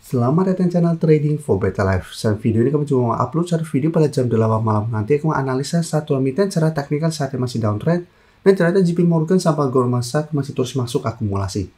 Selamat datang channel Trading for Better Life. Dalam video ini kami cuma upload satu video pada jam 8 malam. Nanti aku analisa satu emiten secara teknikal saat yang masih downtrend. Dan ternyata JP Morgan sampai Goldman Sachs masih terus masuk akumulasi.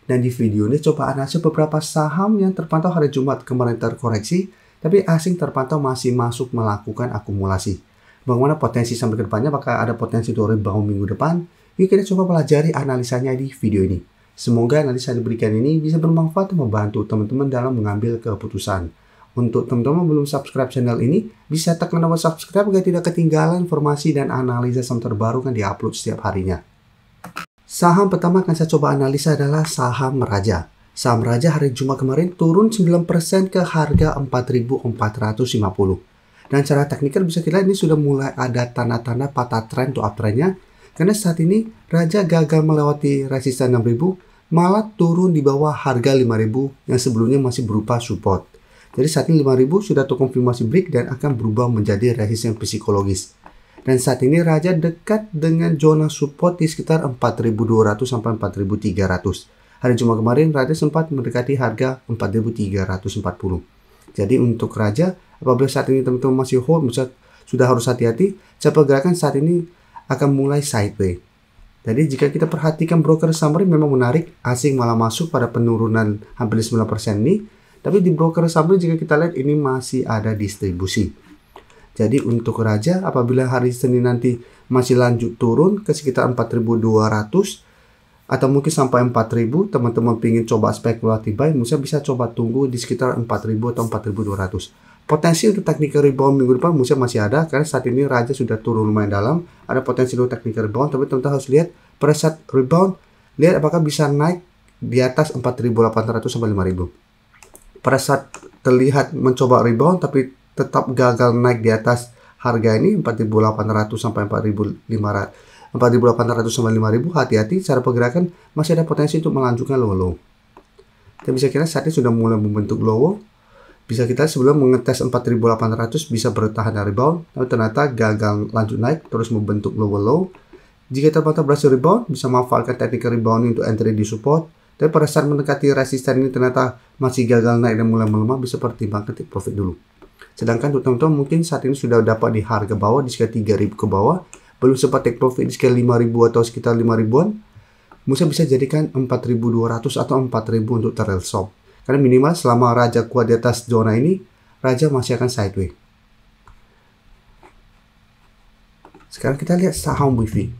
Dan di video ini coba analisa beberapa saham yang terpantau hari Jumat kemarin terkoreksi, tapi asing terpantau masih masuk melakukan akumulasi. Bagaimana potensi sampai ke depannya, apakah ada potensi untuk rebound minggu depan? Yuk kita coba pelajari analisanya di video ini. Semoga analisa yang diberikan ini bisa bermanfaat dan membantu teman-teman dalam mengambil keputusan. Untuk teman-teman belum subscribe channel ini, bisa tekan tombol subscribe agar tidak ketinggalan informasi dan analisa saham terbaru yang diupload setiap harinya. Saham pertama akan saya coba analisa adalah saham Raja. Saham Raja hari Jumat kemarin turun 9% ke harga 4.450. Dan secara teknikal bisa kita lihat ini sudah mulai ada tanda-tanda patah tren untuk uptrendnya. Karena saat ini Raja gagal melewati resisten 6.000, malah turun di bawah harga 5.000 yang sebelumnya masih berupa support. Jadi saat ini 5.000 sudah terkonfirmasi break dan akan berubah menjadi resisten psikologis. Dan saat ini Raja dekat dengan zona support di sekitar 4.200 sampai 4.300. Hari Jumat kemarin Raja sempat mendekati harga 4.340. Jadi untuk Raja, apabila saat ini teman-teman masih hold, sudah harus hati-hati. Saya pergerakan saat ini akan mulai sideways. Jadi jika kita perhatikan broker summary memang menarik, asing malah masuk pada penurunan hampir 9% ini. Tapi di broker summary jika kita lihat ini masih ada distribusi. Jadi untuk Raja apabila hari Senin nanti masih lanjut turun ke sekitar 4.200 atau mungkin sampai 4.000, teman-teman ingin coba spekulatif buy, Musa bisa coba tunggu di sekitar 4.000 atau 4.200. Potensi untuk technical rebound minggu depan Musa masih ada, karena saat ini Raja sudah turun lumayan dalam. Ada potensi untuk technical rebound, tapi teman-teman harus lihat pada saat rebound, lihat apakah bisa naik di atas 4.800 sampai 5.000. Pada saat terlihat mencoba rebound, tapi tetap gagal naik di atas harga ini 4.800 sampai 4.800 sampai 5.000, hati-hati, cara pergerakan masih ada potensi untuk melanjutkan low. Kita bisa kira saat ini sudah mulai membentuk low. Bisa kita sebelum mengetes 4.800 bisa bertahan dari rebound, tapi ternyata gagal lanjut naik, terus membentuk low. Jika ternyata berhasil rebound, bisa memanfaatkan technical rebound untuk entry di support. Tapi pada saat mendekati resisten ini ternyata masih gagal naik dan mulai melemah, bisa pertimbangkan take profit dulu. Sedangkan untuk teman-teman mungkin saat ini sudah dapat di harga bawah di sekitar 3.000 ke bawah, belum sempat take profit di sekitar 5.000 atau sekitar 5.000-an, bisa jadikan 4.200 atau 4.000 untuk trail stop. Karena minimal selama Raja kuat di atas zona ini, Raja masih akan sideways. Sekarang kita lihat saham WiFi.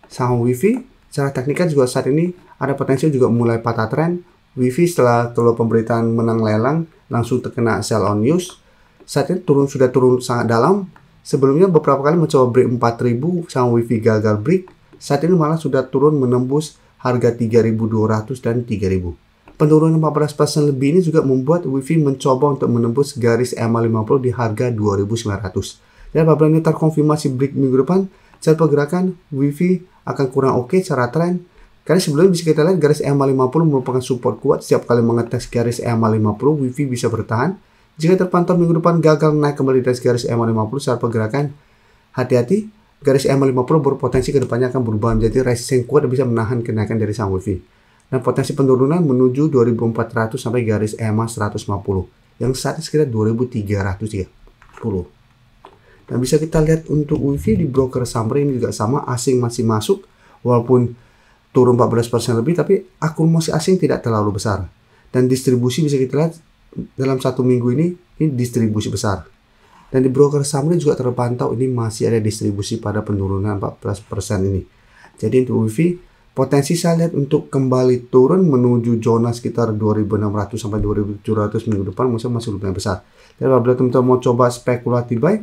Saham WiFi secara teknikal juga saat ini ada potensi juga mulai patah tren. WiFi setelah keluar pemberitaan menang lelang langsung terkena sell on news. Saat ini sudah turun sangat dalam. Sebelumnya beberapa kali mencoba break 4.000, saham WiFi gagal break. Saat ini malah sudah turun menembus harga 3.200 dan 3.000. Penurunan 14% lebih ini juga membuat WiFi mencoba untuk menembus garis EMA50 di harga 2.900. Dan apabila ini terkonfirmasi break minggu depan, cara pergerakan WiFi akan kurang oke secara tren. Karena sebelumnya bisa kita lihat garis EMA50 merupakan support kuat. Setiap kali mengetes garis EMA50, WiFi bisa bertahan. Jika terpantau minggu depan gagal naik kembali dari garis EMA50 secara pergerakan, hati-hati. Garis EMA50 berpotensi kedepannya akan berubah menjadi resisten kuat dan bisa menahan kenaikan dari saham WiFi. Dan potensi penurunan menuju 2.400 sampai garis EMA 150 yang saat ini sekitar 2.330. Dan bisa kita lihat untuk WiFi di broker summary ini juga sama, asing masih masuk walaupun turun 14% lebih, tapi akumulasi asing tidak terlalu besar. Dan distribusi bisa kita lihat dalam satu minggu ini distribusi besar. Dan di broker summary juga terpantau ini masih ada distribusi pada penurunan 14% ini. Jadi untuk WiFi potensi saya lihat untuk kembali turun menuju zona sekitar 2.600 sampai 2.700 minggu depan masih lumayan besar. Dan apabila teman-teman mau coba spekulatif buy,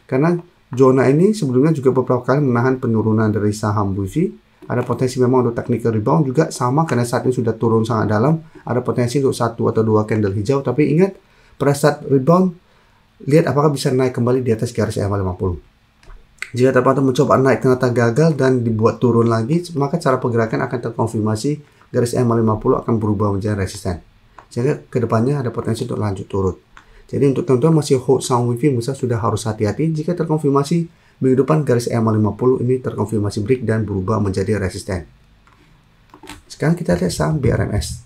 karena zona ini sebelumnya juga beberapa kali menahan penurunan dari saham WiFi, ada potensi memang untuk technical rebound juga sama karena saat ini sudah turun sangat dalam, ada potensi untuk 1 atau 2 candle hijau, tapi ingat pada saat rebound, lihat apakah bisa naik kembali di atas garis EMA50. Jika terpantau mencoba naik ternyata gagal dan dibuat turun lagi, maka cara pergerakan akan terkonfirmasi garis EMA50 akan berubah menjadi resisten. Sehingga kedepannya ada potensi untuk lanjut turun. Jadi untuk teman-teman masih hold saham WiFi, sudah harus hati-hati jika terkonfirmasi minggu depan garis EMA50 ini terkonfirmasi break dan berubah menjadi resisten. Sekarang kita lihat saham BRMS.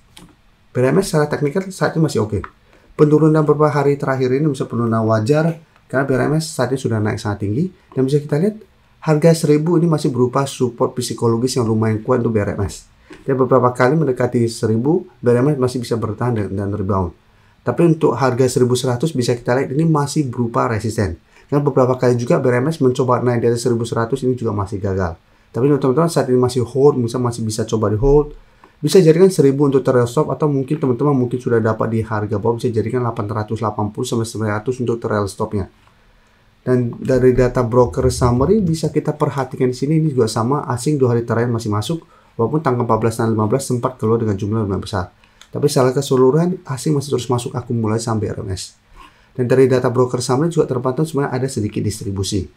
BRMS secara teknikal saat ini masih oke. Penurunan beberapa hari terakhir ini bisa penurunan wajar karena BRMS saat ini sudah naik sangat tinggi, dan bisa kita lihat harga 1000 ini masih berupa support psikologis yang lumayan kuat untuk BRMS. Dan beberapa kali mendekati 1000, BRMS masih bisa bertahan dan rebound. Tapi untuk harga 1100 bisa kita lihat ini masih berupa resisten. Dan beberapa kali juga BRMS mencoba naik dari 1100, ini juga masih gagal. Tapi untuk teman-teman saat ini masih hold, masih bisa coba di hold. Bisa jadikan 1000 untuk trail stop, atau mungkin teman-teman sudah dapat di harga bawah, bisa jadikan 880 sampai 900 untuk trail stopnya. Dan dari data broker summary bisa kita perhatikan di sini, ini juga sama, asing 2 hari terakhir masih masuk, walaupun tanggal 14 dan 15 sempat keluar dengan jumlah lumayan besar. Tapi secara keseluruhan asing masih terus masuk akumulasi sampai BRMS. Dan dari data broker summary juga terpantau sebenarnya ada sedikit distribusi.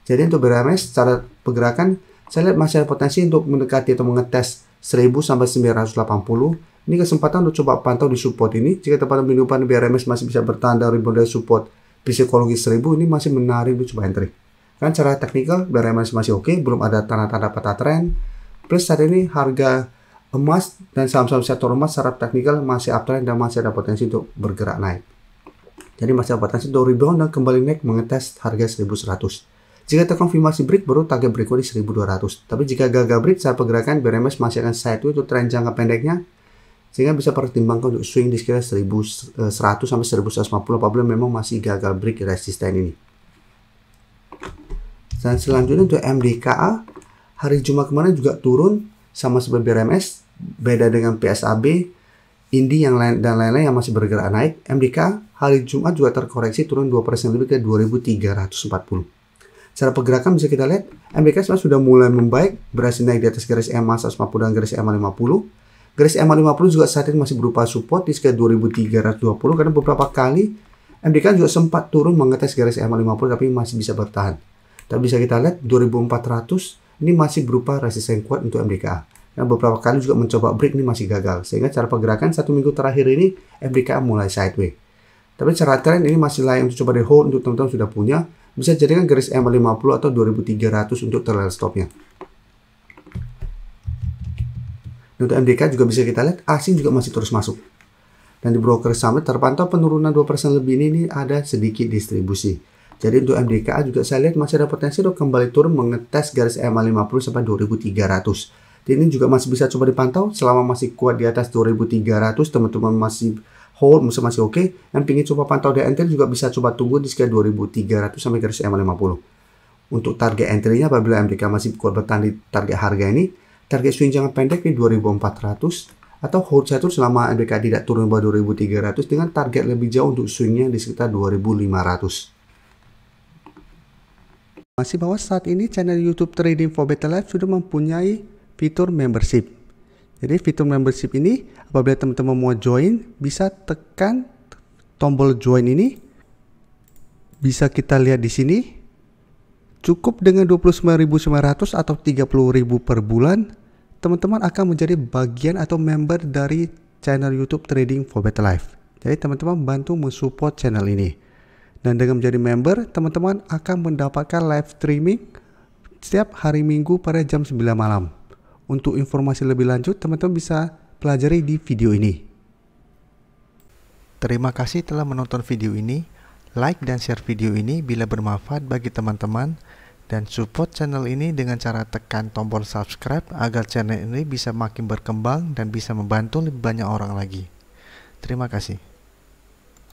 Jadi untuk BRMS secara pergerakan saya lihat masih ada potensi untuk mendekati atau mengetes 1000 sampai 980. Ini kesempatan untuk coba pantau di support ini. Jika tempat minggu depan BRMS masih bisa bertahan dari model support psikologi 1000, ini masih menarik untuk coba entry. Kan secara teknikal BRMS masih oke, belum ada tanda-tanda patah tren. Plus saat ini harga emas dan saham-saham sektor emas secara teknikal masih uptrend dan masih ada potensi untuk bergerak naik. Jadi masih ada potensi untuk rebound dan kembali naik mengetes harga 1100. Jika terkonfirmasi break, baru target berikutnya di 1200. Tapi jika gagal break saat pergerakan, BRMS masih akan sideways untuk tren jangka pendeknya, sehingga bisa pertimbangkan untuk swing di sekitar 1100 sampai 1150 apabila memang masih gagal break resisten ini. Dan selanjutnya untuk MDKA, hari Jumat kemarin juga turun sama seperti BRMS, beda dengan PSAB, Indi dan lain-lain yang masih bergerak naik. MDKA hari Jumat juga terkoreksi turun 2% lebih ke 2340. Secara pergerakan bisa kita lihat MDKA sebenarnya sudah mulai membaik, berhasil naik di atas garis EMA 150 dan garis EMA 50. Garis EMA 50 juga saat ini masih berupa support di sekitar 2320, karena beberapa kali MDKA juga sempat turun mengetes garis EMA 50 tapi masih bisa bertahan. Tapi bisa kita lihat 2400 ini masih berupa resisten kuat untuk MDKA. Dan beberapa kali juga mencoba break, ini masih gagal. Sehingga cara pergerakan 1 minggu terakhir ini MDKA mulai sideways. Tapi cara tren ini masih layak untuk coba di hold untuk teman-teman sudah punya. Bisa jadikan garis EMA 50 atau 2300 untuk trail stopnya. Untuk MDKA juga bisa kita lihat asing juga masih terus masuk. Dan di broker summit terpantau penurunan 2% lebih ini ada sedikit distribusi. Jadi untuk MDKA juga saya lihat masih ada potensi untuk kembali turun mengetes garis EMA 50 sampai 2300. Dan ini juga masih bisa coba dipantau selama masih kuat di atas 2300, teman-teman masih hold, masih oke. Yang ingin coba pantau di entry juga bisa coba tunggu di sekitar 2300 sampai garis EMA 50. Untuk target entry-nya apabila MDKA masih kuat bertahan di target harga ini, target swing jangka pendek di 2400 atau hold satu selama MDKA tidak turun bawah 2300 dengan target lebih jauh untuk swingnya di sekitar 2500. Masih bahwa saat ini channel YouTube Trading for Better Life sudah mempunyai fitur membership. Jadi fitur membership ini apabila teman-teman mau join bisa tekan tombol join ini. Bisa kita lihat di sini. Cukup dengan 29.900 atau 30.000 per bulan, teman-teman akan menjadi bagian atau member dari channel YouTube Trading for Better Life. Jadi teman-teman bantu mensupport channel ini. Dan dengan menjadi member, teman-teman akan mendapatkan live streaming setiap hari Minggu pada jam 9 malam. Untuk informasi lebih lanjut, teman-teman bisa pelajari di video ini. Terima kasih telah menonton video ini. Like dan share video ini bila bermanfaat bagi teman-teman. Dan support channel ini dengan cara tekan tombol subscribe agar channel ini bisa makin berkembang dan bisa membantu lebih banyak orang lagi. Terima kasih.